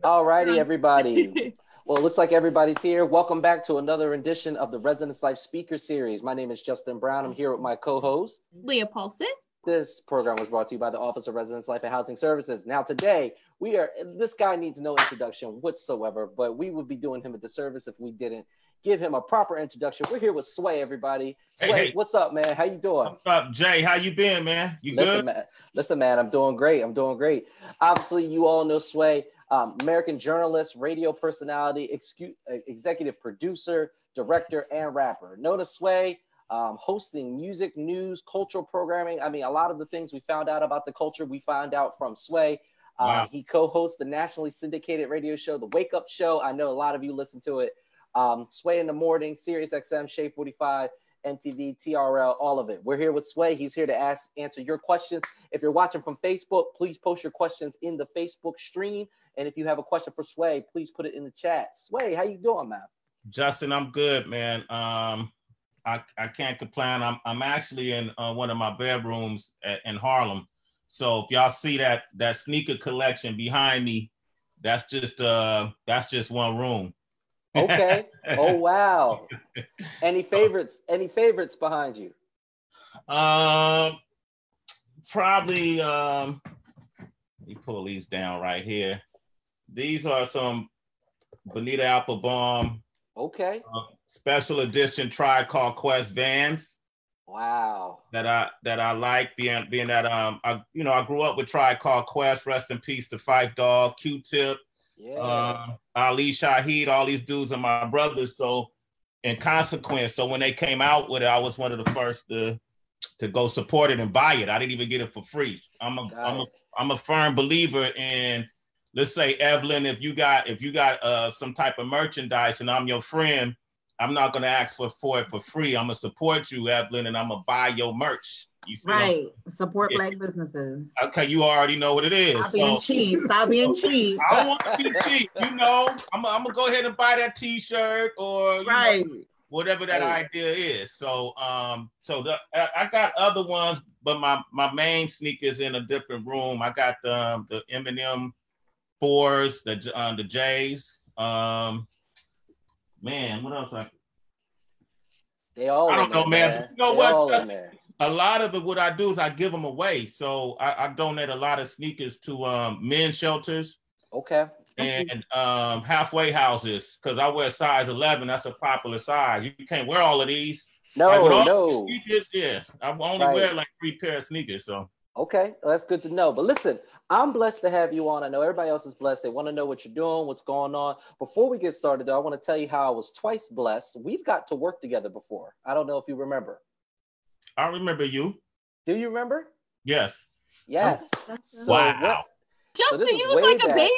All righty, everybody. Well, it looks like everybody's here. Welcome back to another edition of the Residence Life Speaker Series. My name is Justin Brown. I'm here with my co-host, Leah Paulson. This program was brought to you by the Office of Residence Life and Housing Services. Now, today, this guy needs no introduction whatsoever, but we would be doing him a disservice if we didn't give him a proper introduction. We're here with Sway, everybody. Sway, hey. What's up, man? How you doing? What's up, Jay? How you been, man? You good? Listen, man, I'm doing great. Obviously, you all know Sway, American journalist, radio personality, executive producer, director, and rapper. Known as Sway, hosting music, news, cultural programming. I mean, a lot of the things we found out about the culture, we found out from Sway. Wow. He co-hosts the nationally syndicated radio show, The Wake Up Show. I know a lot of you listen to it. Sway in the Morning, Sirius XM, Shade 45, MTV, TRL, all of it. We're here with Sway. He's here to answer your questions. If you're watching from Facebook, please post your questions in the Facebook stream. And if you have a question for Sway, please put it in the chat. Sway, how you doing, man? Justin, I'm good, man. I can't complain. I'm actually in one of my bedrooms in Harlem. So if y'all see that sneaker collection behind me, that's just one room. Okay. Oh wow. Any favorites behind you? Probably let me pull these down right here. These are some Bonita Applebaum. Okay. Special edition Tribe Called Quest Vans. Wow. That I like being that I grew up with Tribe Called Quest. Rest in peace to Phife Dawg, Q-Tip. Yeah. Ali Shaheed, all these dudes are my brothers. So in consequence, so when they came out with it, I was one of the first to go support it and buy it. I didn't even get it for free. I'm a firm believer in, let's say, Evelyn, if you got some type of merchandise and I'm your friend, I'm not gonna ask for it for free. I'm gonna support you, Evelyn, and I'm gonna buy your merch. You see, right? Support Black businesses. Okay, you already know what it is. Stop being cheap. Stop being cheap. I don't want to be cheap. I'm gonna go ahead and buy that T-shirt or whatever that idea is. So I got other ones, but my main sneakers in a different room. I got the Eminem 4s, the J's. Man, what else? I don't know, man. You know what? A lot of it, what I do is I give them away. So I donate a lot of sneakers to men's shelters. Okay. And halfway houses, because I wear size 11. That's a popular size. You can't wear all of these. No. Sneakers, yeah. I only wear like 3 pair of sneakers. So. Okay, well, that's good to know. But listen, I'm blessed to have you on. I know everybody else is blessed. They want to know what you're doing, what's going on. Before we get started, though, I want to tell you how I was twice blessed. We've got to work together before. I don't know if you remember. I remember you. Do you remember? Yes. Yes. So wow. Justin, you look like a baby.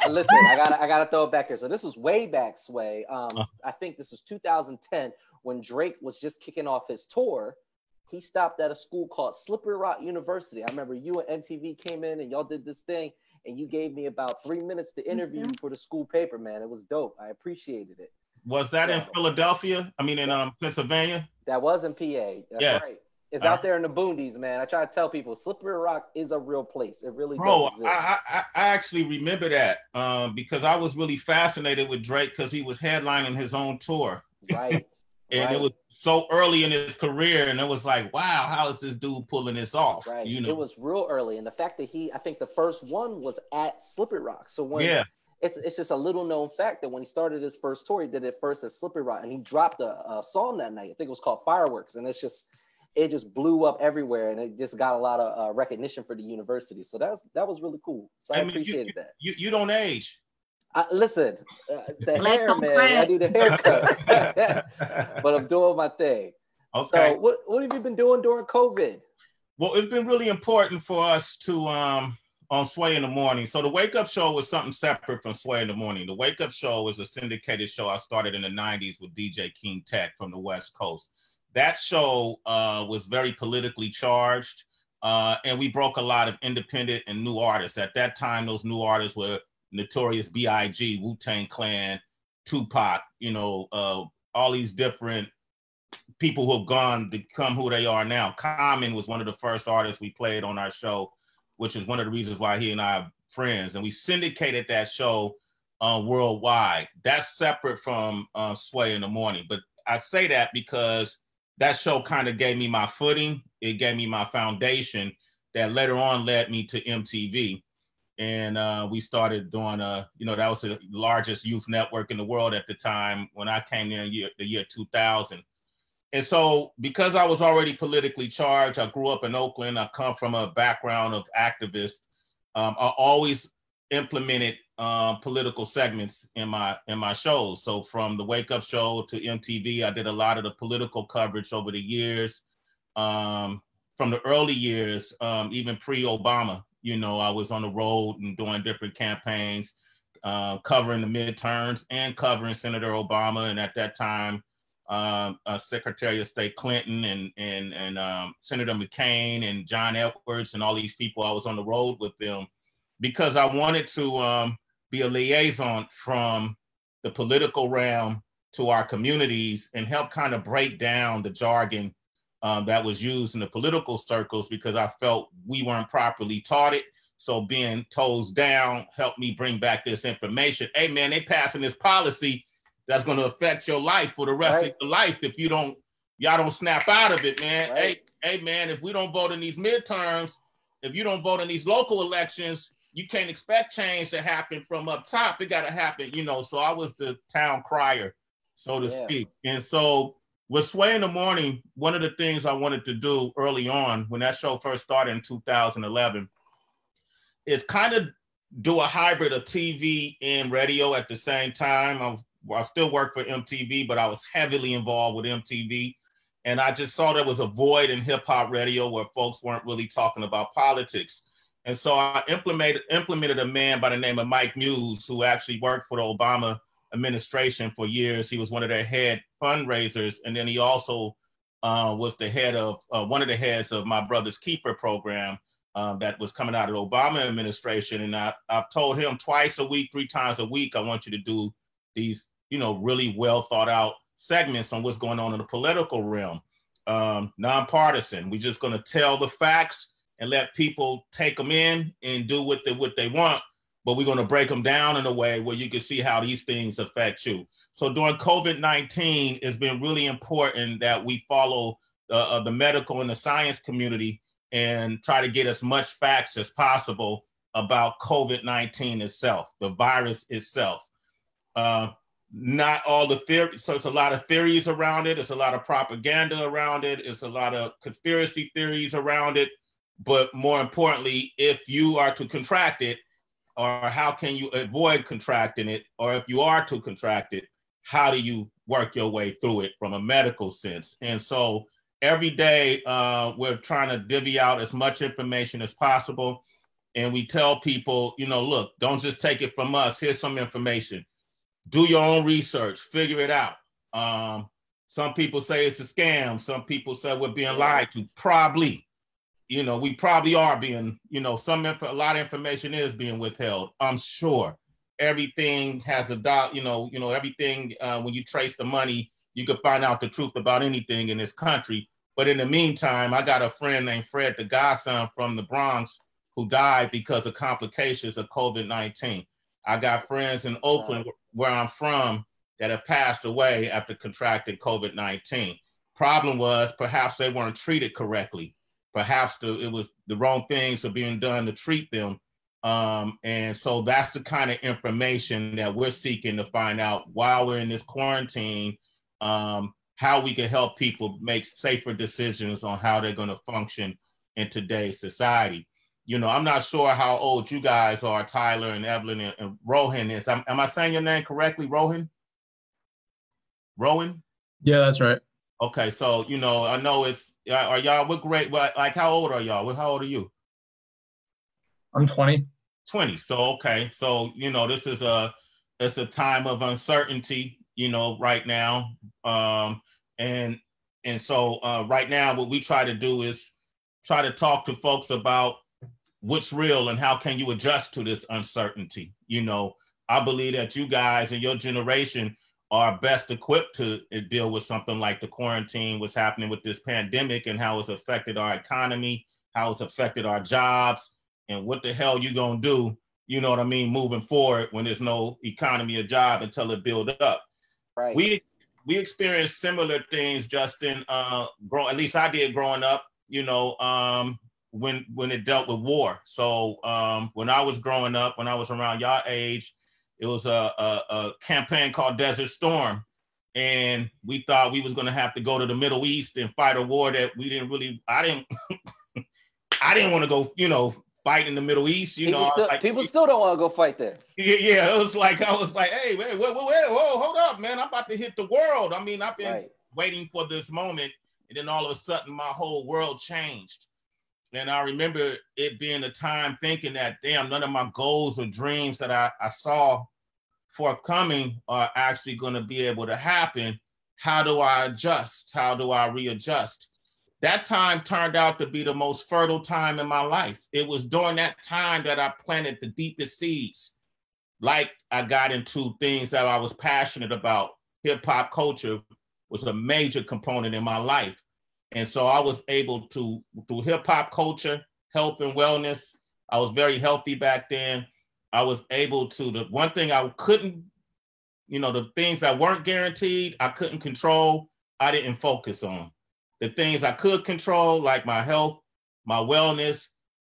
Listen, I gotta throw it back here. So this was way back, Sway. I think this was 2010 when Drake was just kicking off his tour. He stopped at a school called Slippery Rock University. I remember you and MTV came in and y'all did this thing, and you gave me about 3 minutes to interview you for the school paper, man. It was dope. I appreciated it. Was that in Philadelphia? I mean, in Pennsylvania? That was in PA. That's right. It's out there in the boonies, man. I try to tell people Slippery Rock is a real place. It really does exist. I actually remember that because I was really fascinated with Drake because he was headlining his own tour. Right. And it was so early in his career, and it was like, wow, how is this dude pulling this off? Right. You know? It was real early. And the fact that I think the first one was at Slippery Rock. So when it's just a little known fact that when he started his first tour, he did it first at Slippery Rock, and he dropped a song that night. I think it was called Fireworks. And it just blew up everywhere, and it just got a lot of recognition for the university. So that was really cool. So I appreciated that. You don't age. Listen, the hair, man. I need a haircut, but I'm doing my thing. Okay. So what have you been doing during COVID? Well, it's been really important for us to on Sway in the Morning. So the Wake Up Show was something separate from Sway in the Morning. The Wake Up Show is a syndicated show I started in the 90s with DJ King Tech from the West Coast. That show was very politically charged, and we broke a lot of independent and new artists. At that time, those new artists were Notorious B.I.G., Wu-Tang Clan, Tupac, all these different people who have gone to become who they are now. Common was one of the first artists we played on our show, which is one of the reasons why he and I friends, and we syndicated that show worldwide. That's separate from Sway in the Morning. But I say that because that show kind of gave me my footing. It gave me my foundation that later on led me to MTV. And we started doing, that was the largest youth network in the world at the time when I came there in the year 2000. And so because I was already politically charged, I grew up in Oakland. I come from a background of activists. I always implemented political segments in my shows. So from the Wake Up Show to MTV, I did a lot of the political coverage over the years. From the early years, even pre-Obama, I was on the road and doing different campaigns, covering the midterms and covering Senator Obama. And at that time, Secretary of State Clinton and Senator McCain and John Edwards and all these people, I was on the road with them because I wanted to be a liaison from the political realm to our communities and help kind of break down the jargon that was used in the political circles, because I felt we weren't properly taught it. So being toes down helped me bring back this information. Hey man, they passing this policy that's going to affect your life for the rest of your life if y'all don't snap out of it, man. Right. Hey man, if we don't vote in these midterms, if you don't vote in these local elections, you can't expect change to happen from up top. It got to happen, So I was the town crier, so to speak. And so with Sway in the Morning, one of the things I wanted to do early on when that show first started in 2011 is kind of do a hybrid of TV and radio at the same time. I still work for MTV, but I was heavily involved with MTV. And I just saw there was a void in hip hop radio where folks weren't really talking about politics. And so I implemented a man by the name of Mike Muse, who actually worked for the Obama administration for years. He was one of their head fundraisers. And then he also was the head of one of the heads of My Brother's Keeper program that was coming out of the Obama administration. And I've told him twice a week, 3 times a week, I want you to do these, really well thought out segments on what's going on in the political realm. Nonpartisan. We're just going to tell the facts and let people take them in and do what they want. But we're going to break them down in a way where you can see how these things affect you. So during COVID-19, it's been really important that we follow the medical and the science community and try to get as much facts as possible about COVID-19 itself, the virus itself. Not all the theories, so it's a lot of theories around it. It's a lot of propaganda around it. It's a lot of conspiracy theories around it. But more importantly, if you are to contract it, or how can you avoid contracting it? Or if you are to contract it, how do you work your way through it from a medical sense? And so every day we're trying to divvy out as much information as possible. And we tell people, look, don't just take it from us. Here's some information. Do your own research, figure it out. Some people say it's a scam. Some people say we're being lied to. Probably. We probably are being, a lot of information is being withheld. I'm sure everything has everything, when you trace the money, you can find out the truth about anything in this country. But in the meantime, I got a friend named Fred, the godson from the Bronx, who died because of complications of COVID-19. I got friends in Oakland, where I'm from, that have passed away after contracting COVID-19. Problem was perhaps they weren't treated correctly. Perhaps it was the wrong things were being done to treat them. And so that's the kind of information that we're seeking to find out while we're in this quarantine, how we can help people make safer decisions on how they're going to function in today's society. I'm not sure how old you guys are, Tyler and Evelyn and Rohan is. Am I saying your name correctly, Rohan? Rohan? Yeah, that's right. Okay, so, I know are y'all, what grade, like how old are y'all? How old are you? I'm 20. 20, so okay. So, this is it's a time of uncertainty, right now. And so right now what we try to do is try to talk to folks about what's real and how can you adjust to this uncertainty. I believe that you guys and your generation are best equipped to deal with something like the quarantine, what's happening with this pandemic and how it's affected our economy, how it's affected our jobs, and what the hell you gonna do, you know what I mean, moving forward when there's no economy or job until it build up. Right. We experienced similar things, Justin. At least I did growing up. You know, when it dealt with war. So when I was growing up, when I was around y'all age, it was a campaign called Desert Storm, and we thought we was going to have to go to the Middle East and fight a war that we didn't really. I didn't want to go. You know, fight in the Middle East. People still don't want to go fight there. Yeah. It was like I was like, hey, wait, whoa, hold up, man! I'm about to hit the world. I mean, I've been waiting for this moment, and then all of a sudden, my whole world changed. And I remember it being a time thinking that, damn, none of my goals or dreams that I saw forthcoming are actually going to be able to happen. How do I adjust? How do I readjust? That time turned out to be the most fertile time in my life. It was during that time that I planted the deepest seeds. Like I got into things that I was passionate about. Hip hop culture was a major component in my life. And so I was able to, through hip hop culture, health and wellness, I was very healthy back then. I was able to, the one thing I couldn't, the things that weren't guaranteed, I couldn't control, I didn't focus on. The things I could control, like my health, my wellness,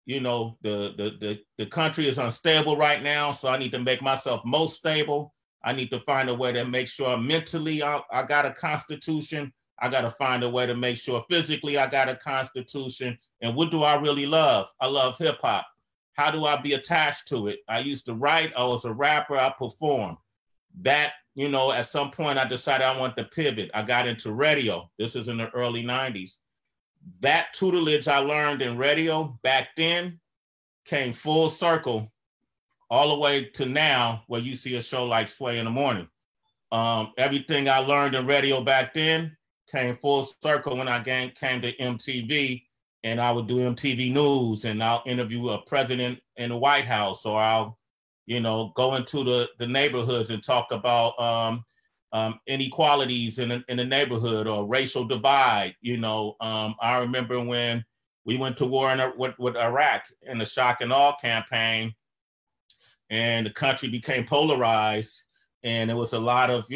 the country is unstable right now, so I need to make myself most stable. I need to find a way to make sure mentally I got a constitution. I got to find a way to make sure physically I got a constitution. And what do I really love? I love hip hop. How do I be attached to it? I used to write. I was a rapper. I performed. That, at some point I decided I wanted to pivot. I got into radio. This is in the early 90s. That tutelage I learned in radio back then came full circle all the way to now, where you see a show like Sway in the Morning. Everything I learned in radio back then came full circle when I came to MTV, and I would do MTV News, and I'll interview a president in the White House, or I'll, go into the neighborhoods and talk about inequalities in the neighborhood or racial divide. I remember when we went to war with Iraq in the Shock and Awe campaign, and the country became polarized. And it was a lot of,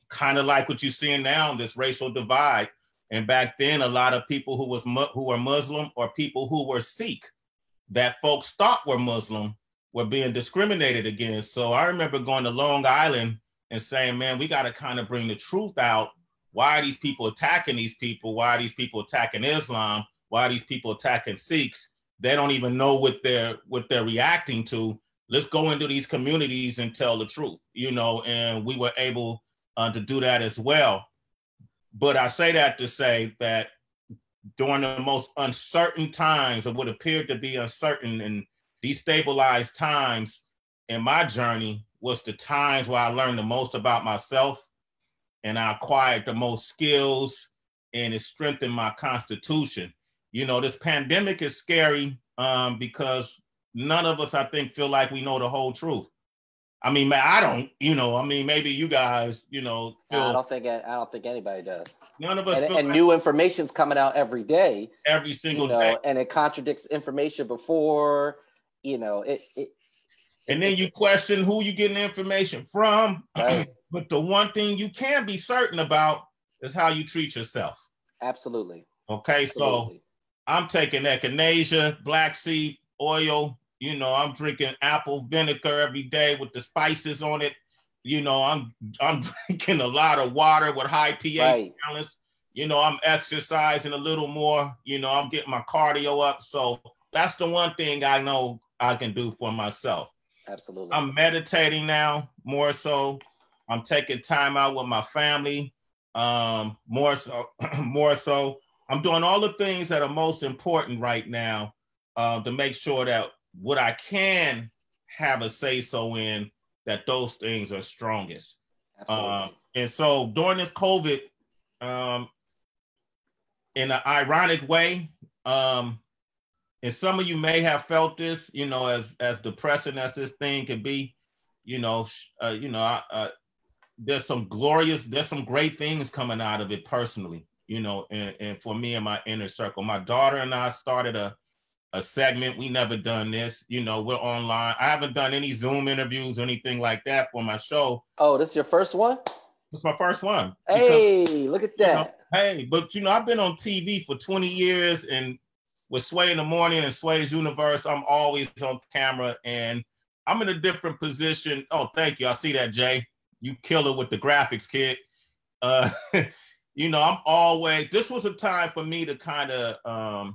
kind of like what you're seeing now, this racial divide. And back then, a lot of people who were Muslim or people who were Sikh that folks thought were Muslim were being discriminated against. So I remember going to Long Island and saying, man, we got to kind of bring the truth out. Why are these people attacking these people? Why are these people attacking Islam? Why are these people attacking Sikhs? They don't even know what they're reacting to. Let's go into these communities and tell the truth, and we were able to do that as well. But I say that to say that during the most uncertain times, or what appeared to be uncertain and destabilized times in my journey, was the times where I learned the most about myself, and I acquired the most skills, and it strengthened my constitution. This pandemic is scary because none of us, I think, feel like we know the whole truth. I mean, I don't, maybe you guys, feel. I don't think anybody does. None of us. And new information's coming out every day. Every single day. And it contradicts information before, And then you question who you getting information from. Right. But the one thing you can be certain about is how you treat yourself. Absolutely. Okay, Absolutely. So I'm taking echinacea, black seed oil. I'm drinking apple vinegar every day with the spices on it. I'm drinking a lot of water with high pH balance. I'm exercising a little more. I'm getting my cardio up. So that's the one thing I know I can do for myself. Absolutely. I'm meditating now more so. I'm taking time out with my family more so. I'm doing all the things that are most important right now to make sure that what I can have a say-so in, that those things are strongest. Absolutely. And so during this COVID, in an ironic way, and some of you may have felt this, as depressing as this thing can be, there's some great things coming out of it personally, and for me and my inner circle. My daughter and I started a a segment. We never done this. You know, we're online. I haven't done any Zoom interviews or anything like that for my show. Oh, this is your first one? It's my first one. Hey, look at that. You know, hey, but you know, I've been on TV for 20 years, and with Sway in the Morning and Sway's Universe, I'm always on camera, and I'm in a different position. Oh, thank you. I see that, Jay. You kill it with the graphics, kid. You know, I'm always, this was a time for me to kind of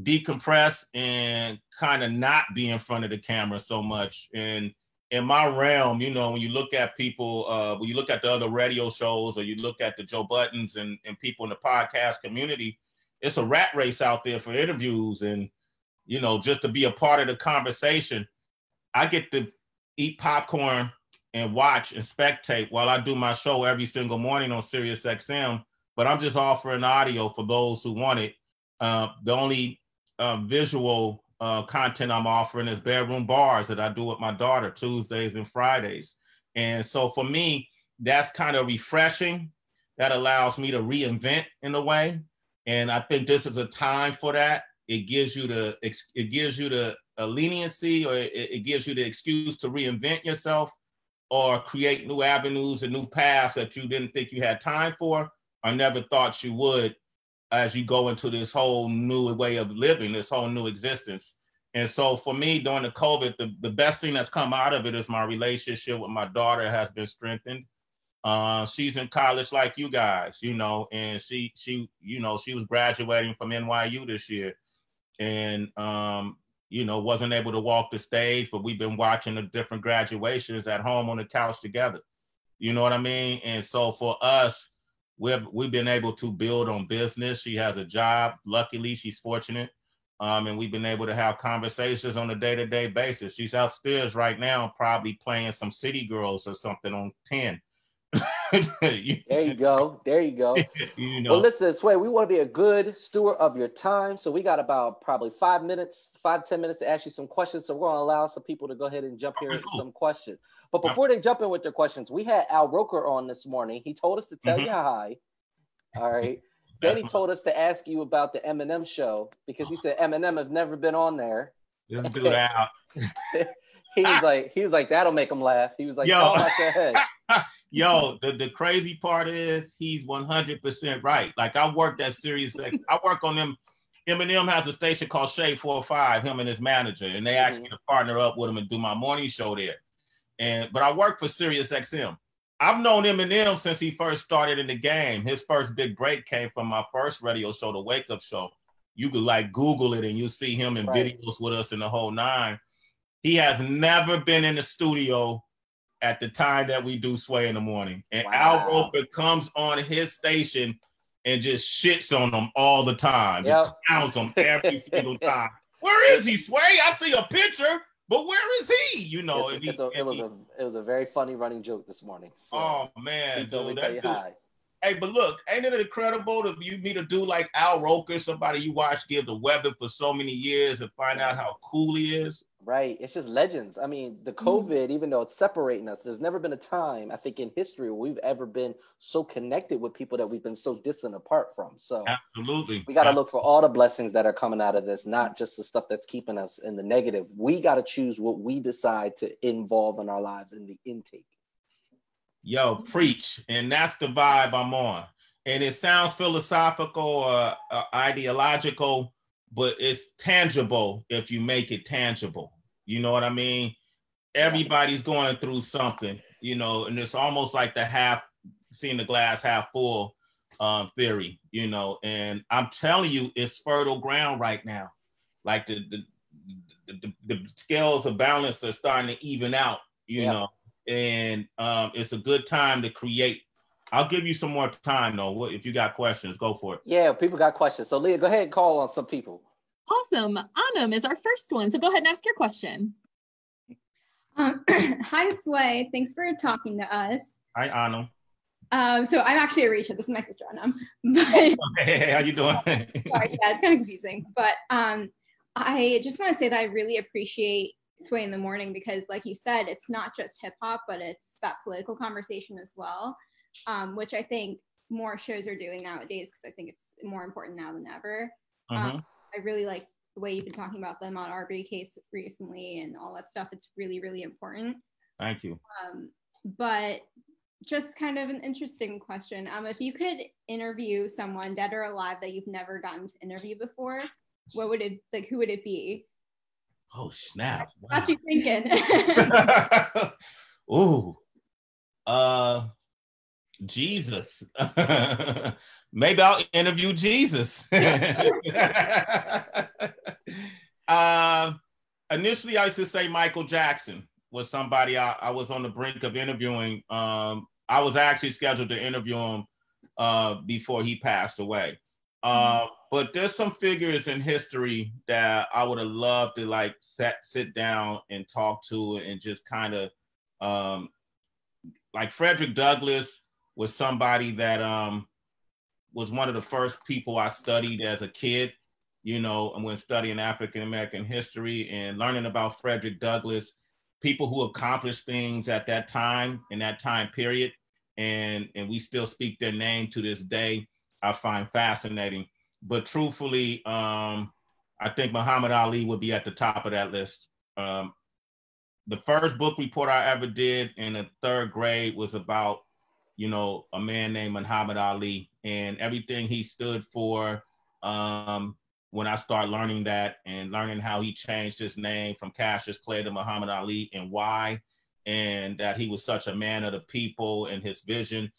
decompress and kind of not be in front of the camera so much. And in my realm, you know, when you look at people, when you look at the other radio shows, or you look at the Joe Buttons and people in the podcast community, it's a rat race out there for interviews. And, you know, just to be a part of the conversation, I get to eat popcorn and watch and spectate while I do my show every single morning on Sirius XM, but I'm just offering audio for those who want it. The only visual content I'm offering is bedroom bars that I do with my daughter Tuesdays and Fridays. And so for me, that's kind of refreshing. That allows me to reinvent in a way. And I think this is a time for that. It gives you the leniency, or it gives you the excuse to reinvent yourself or create new avenues and new paths that you didn't think you had time for or never thought you would, as you go into this whole new way of living, this whole new existence. And so for me, during the COVID, the best thing that's come out of it is my relationship with my daughter has been strengthened. She's in college like you guys, you know, and she was graduating from NYU this year, and you know, wasn't able to walk the stage, but we've been watching the different graduations at home on the couch together. You know what I mean? And so for us, we've been able to build on business. She has a job. Luckily, she's fortunate. And we've been able to have conversations on a day-to-day basis. She's upstairs right now, probably playing some City Girls or something on 10. There you go. There you go. You know. Well, listen, Sway, we want to be a good steward of your time. So we got about probably 10 minutes to ask you some questions. So we're going to allow some people to go ahead and jump here with some questions. But before they jump in with their questions, we had Al Roker on this morning. He told us to tell you hi. All right. Then he told us to ask you about the Eminem show, because he said Eminem have never been on there. Just do it out. He was like, that'll make him laugh. He was like, tell him I said hey. Yo, the crazy part is he's 100% right. Like, I worked at Sirius X. I work on them. Eminem has a station called Shade 405, him and his manager, and they asked me to partner up with him and do my morning show there. But I work for Sirius XM. I've known Eminem since he first started in the game. His first big break came from my first radio show, The Wake Up Show. You could like Google it and you'll see him in videos with us in the whole nine. He has never been in the studio at the time that we do Sway in the Morning. And Al Roker comes on his station and just shits on them all the time. Just clowns them every single time. Where is he, Sway? I see a picture, but where is he? You know, it was a very funny running joke this morning. So oh man, he told me to tell you hi. Hey, but look, ain't it incredible to meet a dude like Al Roker, somebody you watch give the weather for so many years, and find out how cool he is? Right. It's just legends. I mean, the COVID, even though it's separating us, there's never been a time, I think, in history where we've ever been so connected with people that we've been so distant apart from. So absolutely, we got to look for all the blessings that are coming out of this, not just the stuff that's keeping us in the negative. We got to choose what we decide to involve in our lives in the intake. Yo, preach. And that's the vibe I'm on. And it sounds philosophical or ideological, but it's tangible if you make it tangible. You know what I mean? Everybody's going through something, you know, and it's almost like seeing the glass half full theory, you know, and I'm telling you, it's fertile ground right now. Like the scales of balance are starting to even out, you know, and it's a good time to create. I'll give you some more time though. If you got questions, go for it. Yeah, people got questions. So Leah, go ahead and call on some people. Awesome. Anam is our first one. So go ahead and ask your question. Hi, Sway. Thanks for talking to us. Hi, Anam. So I'm actually Arisha. This is my sister, Anam. But, hey, how you doing? Sorry, yeah, it's kind of confusing. But I just want to say that I really appreciate Sway in the Morning because, like you said, it's not just hip hop, but it's that political conversation as well, which I think more shows are doing nowadays because I think it's more important now than ever. I really like the way you've been talking about them on Arbery case recently and all that stuff. It's really, really important. Thank you. But just kind of an interesting question. If you could interview someone dead or alive that you've never gotten to interview before, what would it, like, who would it be? Oh, snap. Wow. What you thinking? Ooh. Jesus. Maybe I'll interview Jesus. Initially, I used to say Michael Jackson was somebody I was on the brink of interviewing. I was actually scheduled to interview him before he passed away. But there's some figures in history that I would have loved to like sit down and talk to and just kind of like Frederick Douglass was somebody that was one of the first people I studied as a kid, you know, and when studying African American history and learning about Frederick Douglass, people who accomplished things at that time, in that time period, and we still speak their name to this day, I find fascinating. But truthfully, I think Muhammad Ali would be at the top of that list. The first book report I ever did in the 3rd grade was about, you know, a man named Muhammad Ali and everything he stood for. When I started learning that and learning how he changed his name from Cassius Clay to Muhammad Ali and why, and that he was such a man of the people and his vision.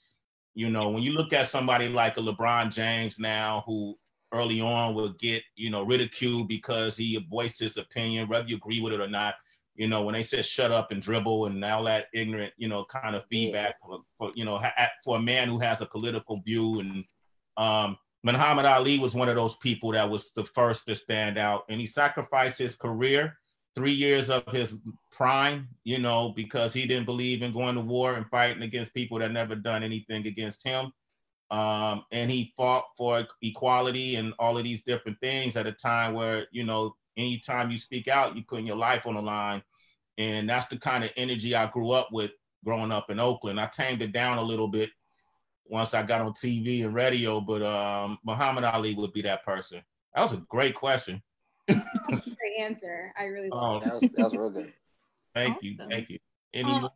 You know, when you look at somebody like a LeBron James now, who early on would get, you know, ridiculed because he voiced his opinion, whether you agree with it or not. You know, when they said shut up and dribble and all that ignorant, you know, kind of feedback for you know, for a man who has a political view. And Muhammad Ali was one of those people that was the first to stand out, and he sacrificed his career, 3 years of his prime, you know, because he didn't believe in going to war and fighting against people that never done anything against him. And he fought for equality and all of these different things at a time where, you know, anytime you speak out, you're putting your life on the line. And that's the kind of energy I grew up with growing up in Oakland. I tamed it down a little bit once I got on TV and radio, but Muhammad Ali would be that person. That was a great question. That's a great answer. I really love it. That was real good. Thank Awesome. you. Thank you. Any more?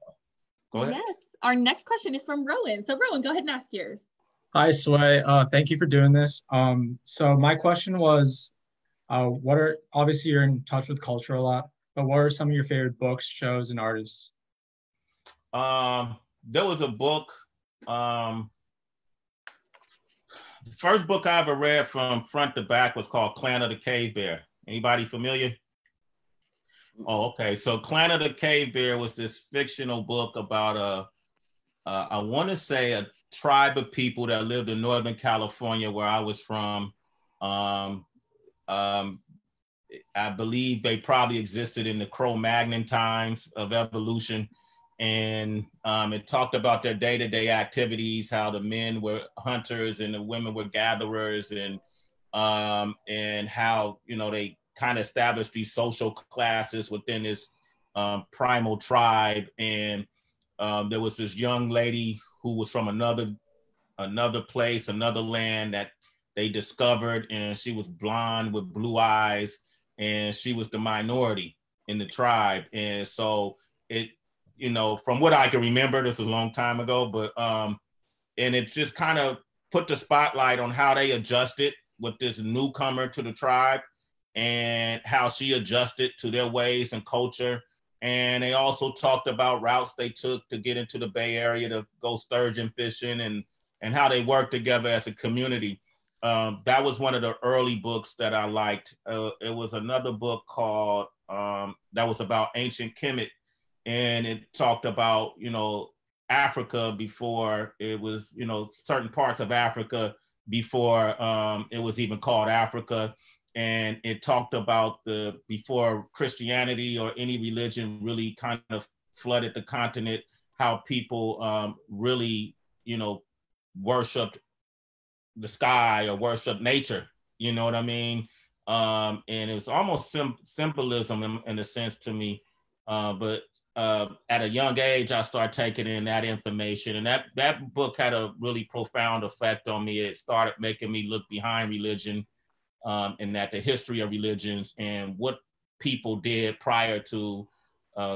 Go ahead. Yes. Our next question is from Rowan. So Rowan, go ahead and ask yours. Hi, Sway. Thank you for doing this. So my question was, obviously you're in touch with culture a lot, but what are some of your favorite books, shows, and artists? There was a book, the first book I ever read from front to back was called Clan of the Cave Bear. Anybody familiar? Oh, okay. So Clan of the Cave Bear was this fictional book about I want to say a tribe of people that lived in Northern California, where I was from. I believe they probably existed in the Cro-Magnon times of evolution. And it talked about their day-to-day activities, how the men were hunters and the women were gatherers, and how, you know, they kind of established these social classes within this primal tribe. And there was this young lady who was from another place, another land that they discovered, and she was blonde with blue eyes, and she was the minority in the tribe. And so it, you know, from what I can remember, this was a long time ago, but and it just kind of put the spotlight on how they adjusted with this newcomer to the tribe and how she adjusted to their ways and culture. And they also talked about routes they took to get into the Bay Area to go sturgeon fishing, and how they worked together as a community. That was one of the early books that I liked. It was another book called, that was about ancient Kemet, and it talked about, you know, Africa before it was, you know, certain parts of Africa before it was even called Africa. And it talked about before Christianity or any religion really kind of flooded the continent, how people really, you know, worshiped the sky or worshiped nature, you know what I mean? And it was almost symbolism in a sense to me. But at a young age, I started taking in that information, and that book had a really profound effect on me. It started making me look behind religion and that the history of religions and what people did prior to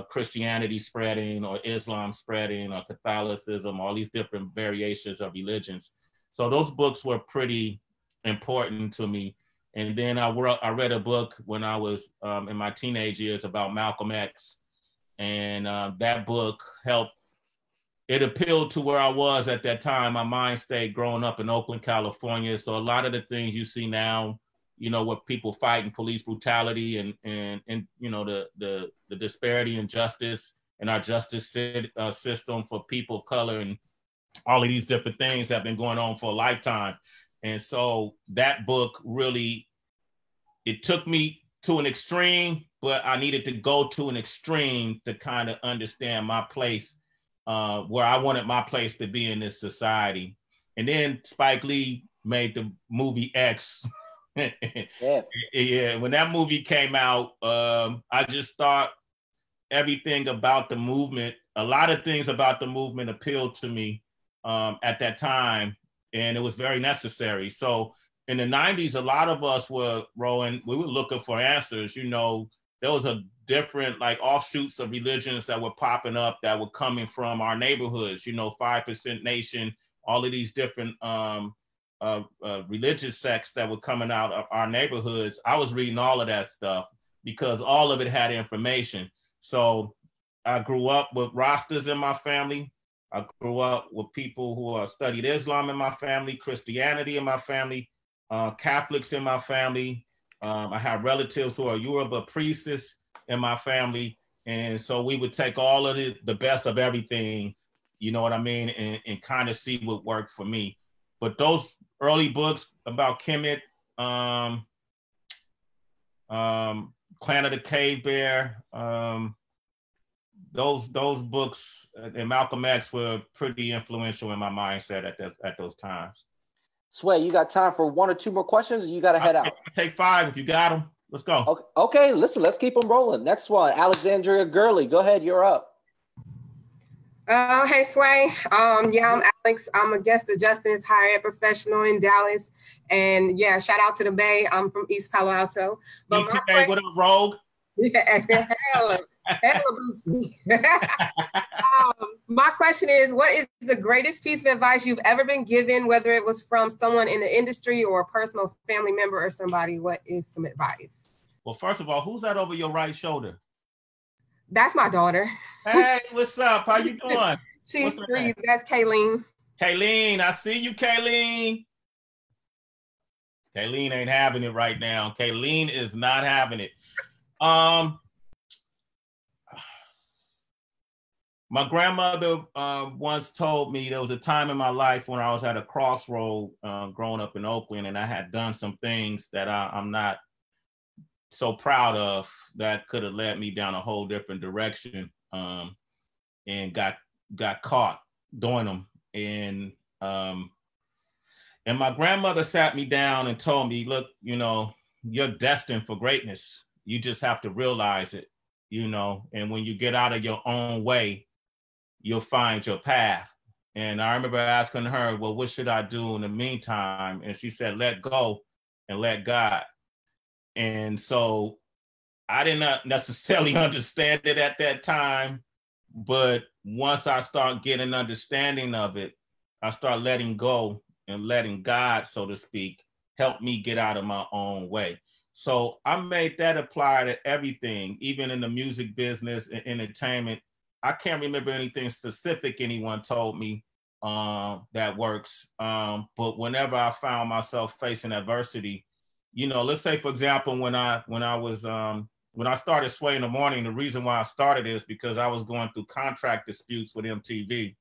Christianity spreading or Islam spreading or Catholicism, all these different variations of religions. So those books were pretty important to me. And then I read a book when I was in my teenage years about Malcolm X. And that book it appealed to where I was at that time. My mind state growing up in Oakland, California. So a lot of the things you see now, you know, with people fighting police brutality and you know, the disparity in justice in our justice system for people of color, and all of these different things have been going on for a lifetime. And so that book really, it took me to an extreme, but I needed to go to an extreme to kind of understand my place, where I wanted my place to be in this society. And then Spike Lee made the movie X. Yeah, when that movie came out, I just thought everything about the movement, a lot of things about the movement appealed to me at that time, and it was very necessary. So in the 90s, a lot of us were we were looking for answers. You know, there was a different like offshoots of religions that were popping up that were coming from our neighborhoods, you know, 5% Nation, all of these different religious sects that were coming out of our neighborhoods. I was reading all of that stuff because all of it had information. So I grew up with Rastas in my family. I grew up with people who studied Islam in my family, Christianity in my family, Catholics in my family. I have relatives who are Yoruba priests in my family. And so we would take all of the best of everything, you know what I mean, and kind of see what worked for me. But those early books about Kemet, Clan of the Cave Bear, those books and Malcolm X were pretty influential in my mindset at those times. Sway, you got time for one or two more questions, or you got to head out? I'll take 5 if you got them. Let's go. Okay, listen, let's keep them rolling. Next one, Alexandria Gurley. Go ahead, you're up. Hey, Sway. Yeah, I'm Alex. I'm a guest adjustants higher ed professional in Dallas. And yeah, shout out to the Bay. I'm from East Palo Alto. But what up, Rogue? Yeah, hella boosty. My question is, what is the greatest piece of advice you've ever been given, whether it was from someone in the industry or a personal family member or somebody? What is some advice? Well, first of all, who's that over your right shoulder? That's my daughter. Hey, what's up? How you doing? She's 3. That's Kayleen. Kayleen, I see you, Kayleen. Kayleen ain't having it right now. Kayleen is not having it. My grandmother once told me there was a time in my life when I was at a crossroad growing up in Oakland, and I had done some things that I'm not so proud of that could have led me down a whole different direction, and got caught doing them. And my grandmother sat me down and told me, look, you know, you're destined for greatness. You just have to realize it, you know, and when you get out of your own way, you'll find your path. And I remember asking her, well, what should I do in the meantime? And she said, let go and let God. And so I did not necessarily understand it at that time, but once I start getting an understanding of it, I start letting go and letting God, so to speak, help me get out of my own way. So I made that apply to everything, even in the music business and entertainment. I can't remember anything specific anyone told me that works. But whenever I found myself facing adversity, you know, let's say, for example, when I started Sway in the Morning, the reason why I started is because I was going through contract disputes with MTV.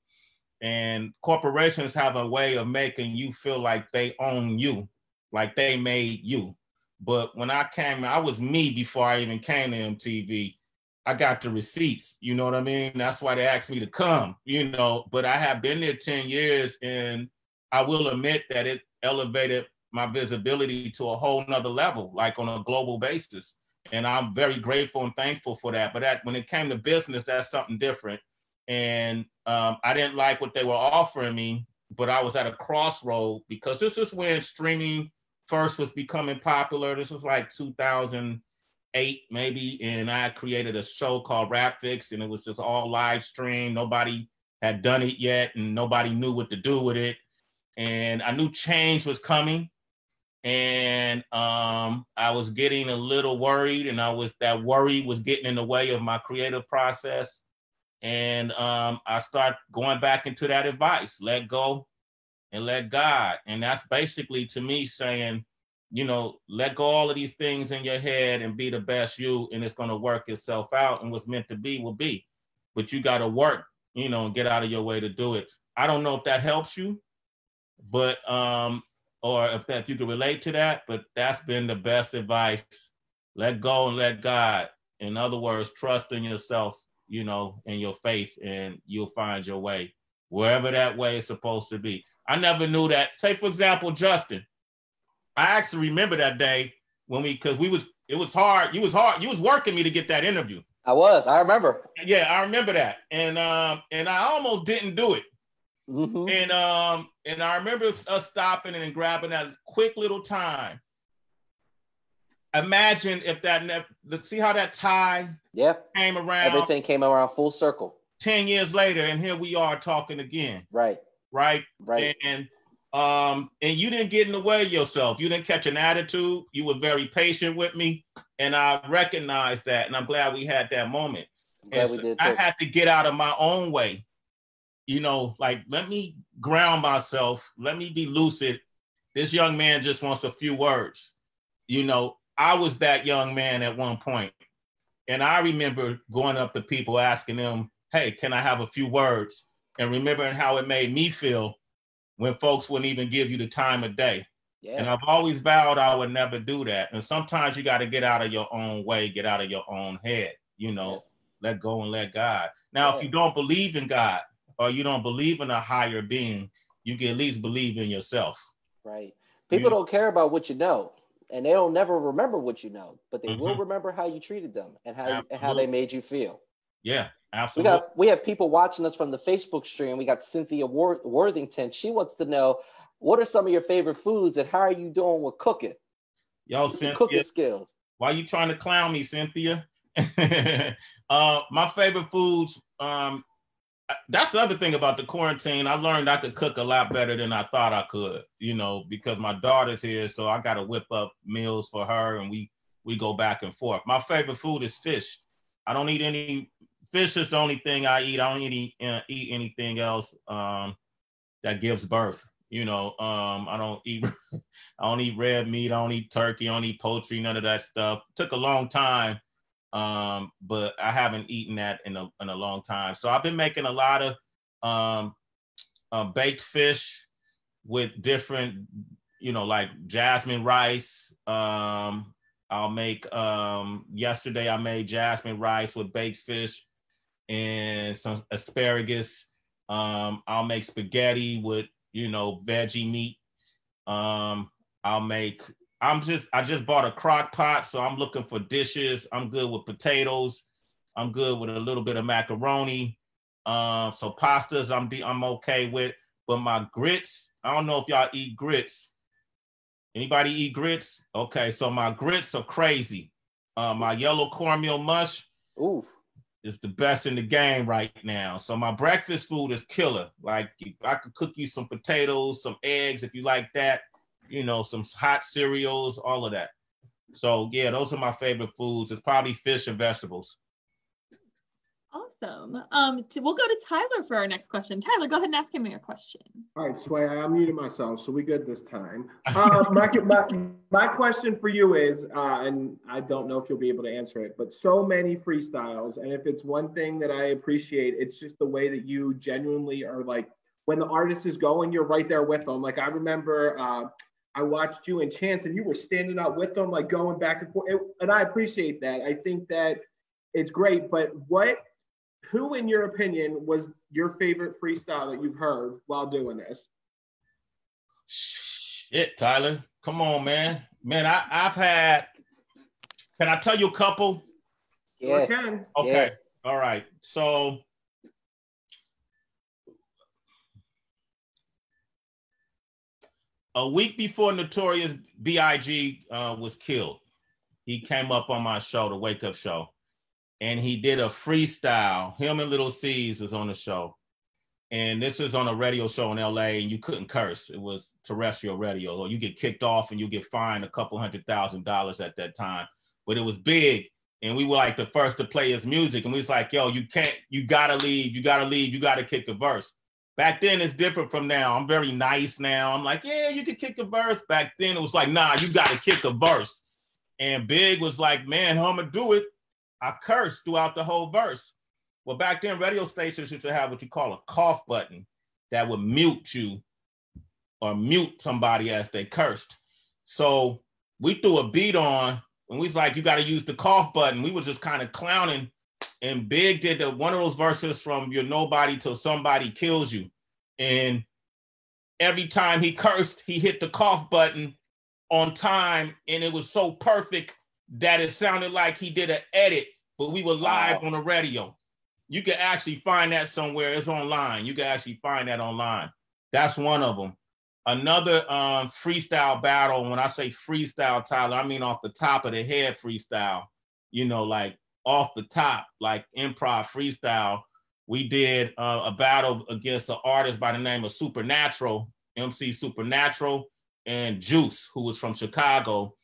And corporations have a way of making you feel like they own you, like they made you. But when I came, I was me before I even came to MTV. I got the receipts, you know what I mean? That's why they asked me to come, you know, but I have been there 10 years, and I will admit that it elevated my visibility to a whole nother level, like on a global basis. And I'm very grateful and thankful for that. But when it came to business, that's something different. And I didn't like what they were offering me, but I was at a crossroad because this is when streaming first was becoming popular. This was like 2008 maybe, and I created a show called Rap Fix, and it was just all live stream. Nobody had done it yet, and nobody knew what to do with it. And I knew change was coming, and I was getting a little worried, and that worry was getting in the way of my creative process. And I start going back into that advice: let go and let God. And that's basically, to me, saying, you know, let go all of these things in your head and be the best you, and it's going to work itself out, and what's meant to be will be. But you got to work, you know, and get out of your way to do it. I don't know if that helps you, but or if you can relate to that, but that's been the best advice. Let go and let God. In other words, trust in yourself, you know, and your faith, and you'll find your way wherever that way is supposed to be. I never knew that. Say, for example, Justin, I actually remember that day when it was hard. You was working me to get that interview. I remember. Yeah, I remember that. And I almost didn't do it. Mm-hmm. And I remember us stopping and grabbing that quick little time. Imagine if see how that tie came around. Everything came around full circle. 10 years later, and here we are talking again. Right. And you didn't get in the way of yourself. You didn't catch an attitude. You were very patient with me, and I recognized that, and I'm glad we had that moment. Glad we did too. I had to get out of my own way. You know, like, let me ground myself. Let me be lucid. This young man just wants a few words. You know, I was that young man at one point, and I remember going up to people asking them, hey, can I have a few words? And remembering how it made me feel when folks wouldn't even give you the time of day. Yeah. And I've always vowed I would never do that. And sometimes you got to get out of your own way, get out of your own head, you know, let go and let God. Now, if you don't believe in God, or you don't believe in a higher being, you can at least believe in yourself. Right. People don't care about what you know, and they don't never remember what you know, but they will remember how you treated them and how they made you feel. Yeah, absolutely. We have people watching us from the Facebook stream. We got Cynthia Worthington. She wants to know, what are some of your favorite foods, and how are you doing with cooking? Yo, Cynthia, cooking skills. Why are you trying to clown me, Cynthia? My favorite foods, that's the other thing about the quarantine. I learned I could cook a lot better than I thought I could, you know, because my daughter's here, so I got to whip up meals for her, and we go back and forth. My favorite food is fish. I don't eat any fish. Is the only thing I eat. I don't eat anything else that gives birth. You know, I don't eat red meat. I don't eat turkey. I don't eat poultry. None of that stuff. It took a long time. But I haven't eaten that in a long time. So I've been making a lot of baked fish with different, you know, like jasmine rice. I'll make, yesterday I made jasmine rice with baked fish and some asparagus. I'll make spaghetti with, you know, veggie meat. I just bought a crock pot, so I'm looking for dishes. I'm good with potatoes. I'm good with a little bit of macaroni. So pastas I'm okay with. But my grits, I don't know if y'all eat grits. Anybody eat grits? Okay, so my grits are crazy. My yellow cornmeal mush is the best in the game right now. So my breakfast food is killer. Like, I could cook you some potatoes, some eggs if you like that. You know, some hot cereals, all of that. So yeah, those are my favorite foods. It's probably fish and vegetables. Awesome. We'll go to Tyler for our next question. Tyler, go ahead and ask him your question. All right, Sway, I muted myself, so we good this time. My question for you is, and I don't know if you'll be able to answer it, but so many freestyles, and if it's one thing that I appreciate, it's just the way that you genuinely are, like, when the artist is going, you're right there with them. Like, I remember I watched you and Chance, and you were standing up with them, like going back and forth. And I appreciate that. I think that it's great. But who, in your opinion, was your favorite freestyle that you've heard while doing this? Shit, Tyler. Come on, man. Man, I've had, can I tell you a couple? Yeah. Sure can. Okay. Yeah. All right. So, a week before Notorious B.I.G. Was killed, he came up on my show, the Wake Up Show, and he did a freestyle. Him and Little C's was on the show. And this is on a radio show in LA, and you couldn't curse. It was terrestrial radio, or you get kicked off and you get fined a couple $100,000 at that time. But it was big, and we were like the first to play his music. And we was like, yo, you gotta leave, you gotta kick a verse. Back then, it's different from now. I'm very nice now. I'm like, yeah, you could kick a verse. Back then, it was like, nah, you gotta kick a verse. And Big was like, man, how I'm gonna do it? I cursed throughout the whole verse. Well, back then, radio stations used to have what you call a cough button that would mute you or mute somebody as they cursed. So we threw a beat on, and we was like, you got to use the cough button. We were just kind of clowning, and Big did one of those verses from You're Nobody Till Somebody Kills You. And every time he cursed, he hit the cough button on time, and it was so perfect that it sounded like he did an edit, but we were live on the radio. You can actually find that somewhere. It's online. You can actually find that online. That's one of them. Another freestyle battle. When I say freestyle, Tyler, I mean off the top of the head freestyle. You know, like off the top, like improv freestyle. We did a battle against an artist by the name of Supernatural, MC Supernatural, and Juice, who was from Chicago.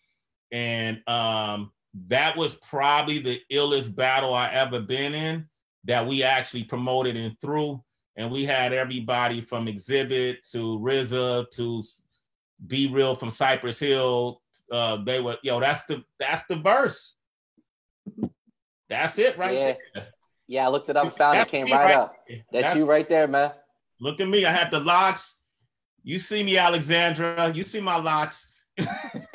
And that was probably the illest battle I ever been in, that we actually promoted and threw. And we had everybody from Exhibit to RZA to Be Real from Cypress Hill. They were, yo, that's the verse. That's it right there. Yeah, I looked it up, found it, came right up. That's you right there, man. Look at me. I had the locks. You see me, Alexandra. You see my locks.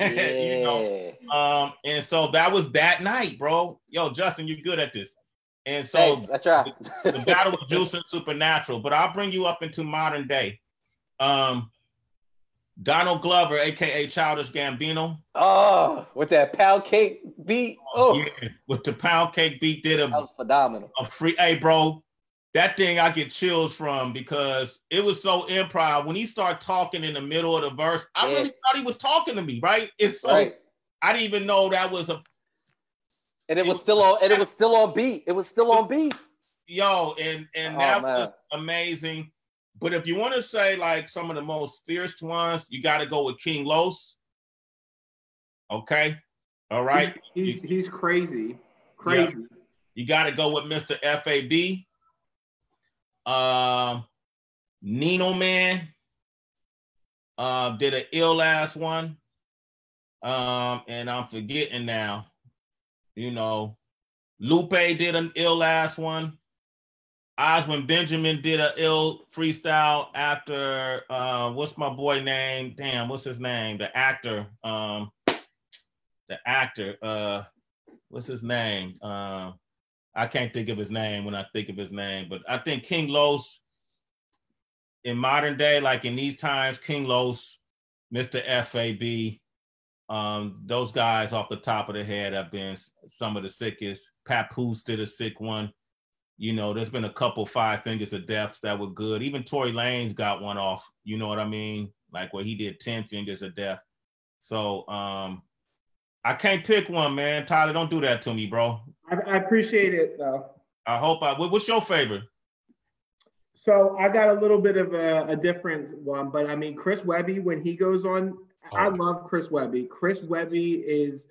You know. And so that was that night, bro. Yo, Justin, you're good at this. And so thanks, I try. The battle was Juice and Supernatural, but I'll bring you up into modern day. Donald Glover, aka Childish Gambino. Oh, with that pound cake beat. Oh, yeah, with the pound cake beat, that was phenomenal. Hey, bro, that thing I get chills from because it was so improv. When he started talking in the middle of the verse, I really thought he was talking to me, right? It's so I didn't even know that was a. And it was still on. And it was still on beat. It was still on beat. Yo, and that was amazing. But if you want to say like some of the most fierce ones, you got to go with King Los. Okay, all right. He's crazy. Yeah. You got to go with Mr. FAB. Nino Man did an ill ass one. And I'm forgetting now. You know, Lupe did an ill ass one. Oswin Benjamin did an ill freestyle after what's my boy name? Damn, what's his name? The actor. What's his name? I can't think of his name when I think of his name, but I think King Los in modern day, like in these times, King Los, Mr. FAB. Those guys off the top of the head have been some of the sickest. Papoose did a sick one. You know, there's been a couple 5 Fingers of Death that were good. Even Tory Lanez got one off. You know what I mean? Like where he did 10 Fingers of Death. So I can't pick one, man. Tyler, don't do that to me, bro. I appreciate it, though. What's your favorite? So I got a little bit of a different one, but I mean, Chris Webby, when he goes on, I love Chris Webby. Chris Webby is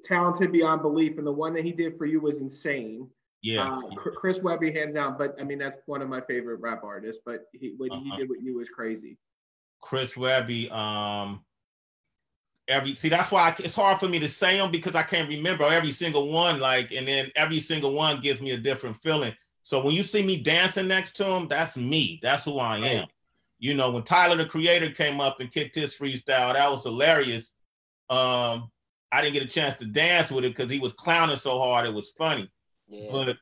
talented beyond belief, and the one that he did for you was insane. Yeah. Chris Webby, hands down, but I mean, that's one of my favorite rap artists, but what he did with you was crazy. Chris Webby, that's why it's hard for me to say them because I can't remember every single one, like, and then every single one gives me a different feeling. So when you see me dancing next to him, that's me. That's who I am. You know, when Tyler, the Creator, came up and kicked his freestyle, that was hilarious. I didn't get a chance to dance with it because he was clowning so hard, it was funny. Yeah. But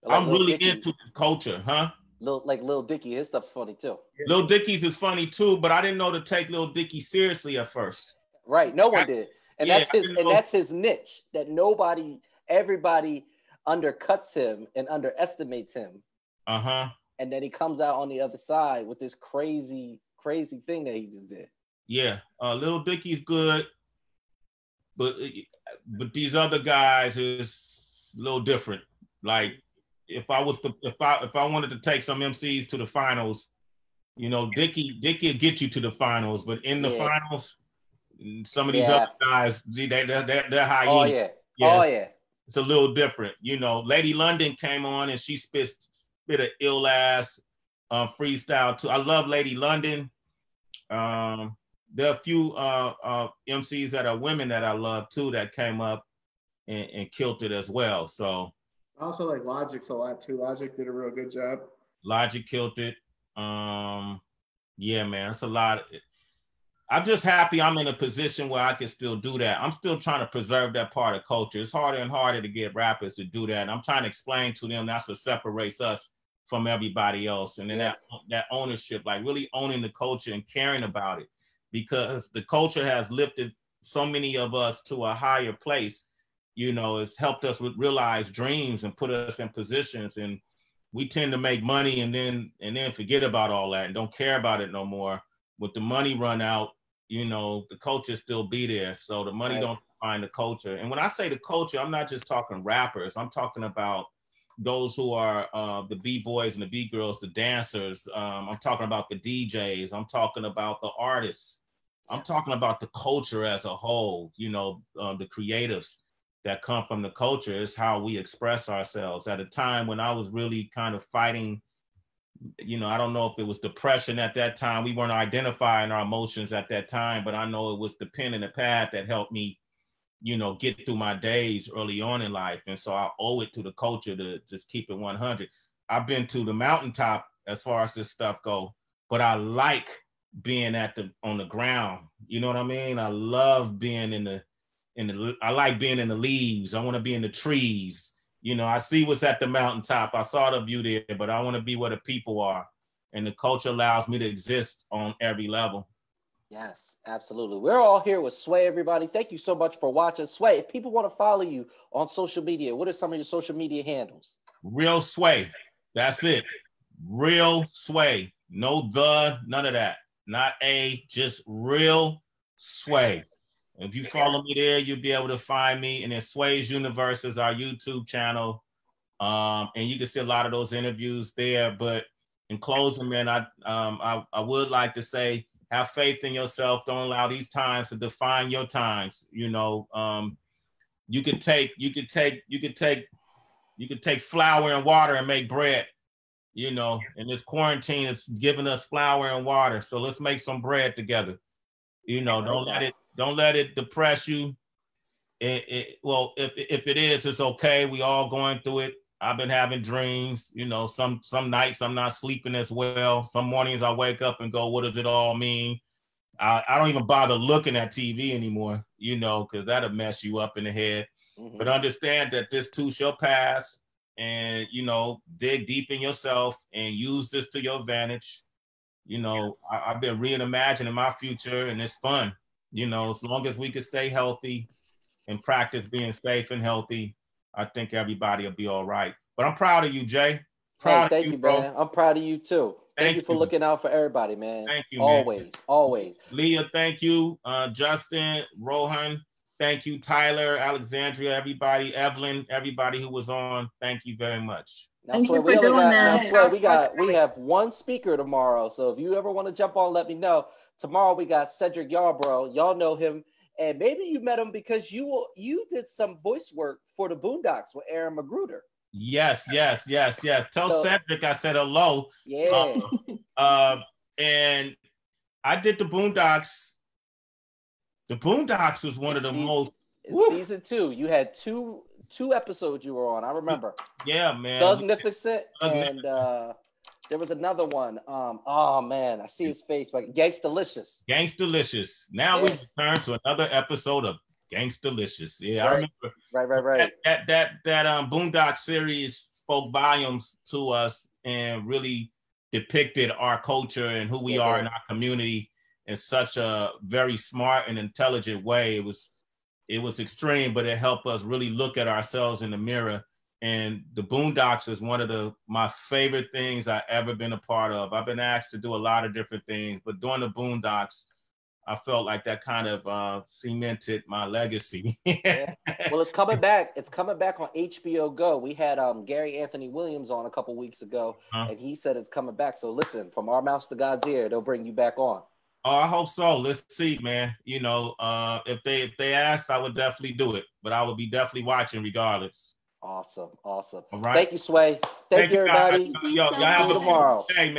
I'm really into this culture, huh? Lil Dicky, his stuff's funny too. Lil Dicky's is funny too, but I didn't know to take Lil Dicky seriously at first. Right, no one did, and that's his niche. That everybody undercuts him and underestimates him. And then he comes out on the other side with this crazy thing that he just did. Yeah, Little Dicky's good, but these other guys is a little different. Like if I wanted to take some MCs to the finals, you know, Dicky will get you to the finals, but in the finals, some of these other guys, they're high. Oh yeah. Yes. Oh yeah. It's a little different. You know, Lady London came on and she spit an ill ass freestyle too. I love Lady London. There are a few MCs that are women that I love too that came up and killed it as well. So I also like Logic's a lot too. Logic did a real good job. Logic killed it. Yeah, man, it's a lot. I'm just happy I'm in a position where I can still do that. I'm still trying to preserve that part of culture. It's harder and harder to get rappers to do that. And I'm trying to explain to them that's what separates us from everybody else. And then that ownership, like really owning the culture and caring about it, because the culture has lifted so many of us to a higher place. You know, it's helped us realize dreams and put us in positions. And we tend to make money and then forget about all that and don't care about it no more. With the money run out, you know, the culture still be there. So the money don't define the culture. And when I say the culture, I'm not just talking rappers. I'm talking about those who are the B-boys and the B-girls, the dancers. I'm talking about the DJs. I'm talking about the artists. I'm talking about the culture as a whole, you know, the creatives that come from the culture is how we express ourselves. At a time when I was really kind of fighting, you know, I don't know if it was depression at that time. We weren't identifying our emotions at that time, but I know it was the pen and the pad that helped me, you know, get through my days early on in life. And so I owe it to the culture to just keep it 100. I've been to the mountaintop as far as this stuff go, but I like being on the ground. You know what I mean? I love being I like being in the leaves. I want to be in the trees. You know, I see what's at the mountaintop. I saw the view there, but I want to be where the people are. And the culture allows me to exist on every level. Yes, absolutely. We're all here with Sway, everybody. Thank you so much for watching. Sway, if people want to follow you on social media, what are some of your social media handles? Real Sway. That's it. Real Sway. No none of that. Not just Real Sway. If you follow me there, you'll be able to find me. And then Sway's Universe is our YouTube channel. And you can see a lot of those interviews there. But in closing, man, I would like to say, have faith in yourself. Don't allow these times to define your times. You know, you could take flour and water and make bread. You know, in this quarantine, it's giving us flour and water. So let's make some bread together. You know, don't let it depress you. Well, if it is, it's okay. We all going through it. I've been having dreams. You know, some nights I'm not sleeping as well. Some mornings I wake up and go, what does it all mean? I don't even bother looking at TV anymore, you know, because that'll mess you up in the head. Mm-hmm. But understand that this too shall pass, and, you know, dig deep in yourself and use this to your advantage. You know, I've been reimagining my future, and it's fun. You know, as long as we can stay healthy and practice being safe and healthy, I think everybody will be all right. But I'm proud of you, Jay. Thank you, bro. Man. I'm proud of you too. Thank you for looking out for everybody, man. Thank you, man. Always. Leah, thank you. Justin, Rohan, thank you. Tyler, Alexandria, everybody, Evelyn, everybody who was on, thank you very much. We have one speaker tomorrow. So if you ever want to jump on, let me know. Tomorrow we got Cedric Yarbrough. Y'all know him. And maybe you met him because you did some voice work for the Boondocks with Aaron Magruder. Yes. Tell Cedric I said hello. Yeah. And I did the Boondocks. The Boondocks was one of the most. Season 2. You had two episodes you were on. I remember. Yeah, man. Thugnificent and there was another one. Oh man, I see his face. Like Gangstalicious. Gangstalicious. Now we return to another episode of Gangstalicious. Yeah, right. I remember. Right. That Boondock series spoke volumes to us and really depicted our culture and who we are in our community in such a very smart and intelligent way. It was extreme, but it helped us really look at ourselves in the mirror. And the Boondocks is one of my favorite things I've ever been a part of. I've been asked to do a lot of different things, but doing the Boondocks I felt like that kind of cemented my legacy. Yeah. Well, it's coming back. It's coming back on HBO Go. We had Gary Anthony Williams on a couple weeks ago, and he said it's coming back. So listen, from our mouths to God's ear, they'll bring you back on. Oh, I hope so. Let's see, man. You know, if they ask, I would definitely do it, but I would be definitely watching regardless. Awesome. Awesome. All right. Thank you, Sway. Thank you, everybody. Thank you Yo, so y'all have See you a tomorrow. day, man.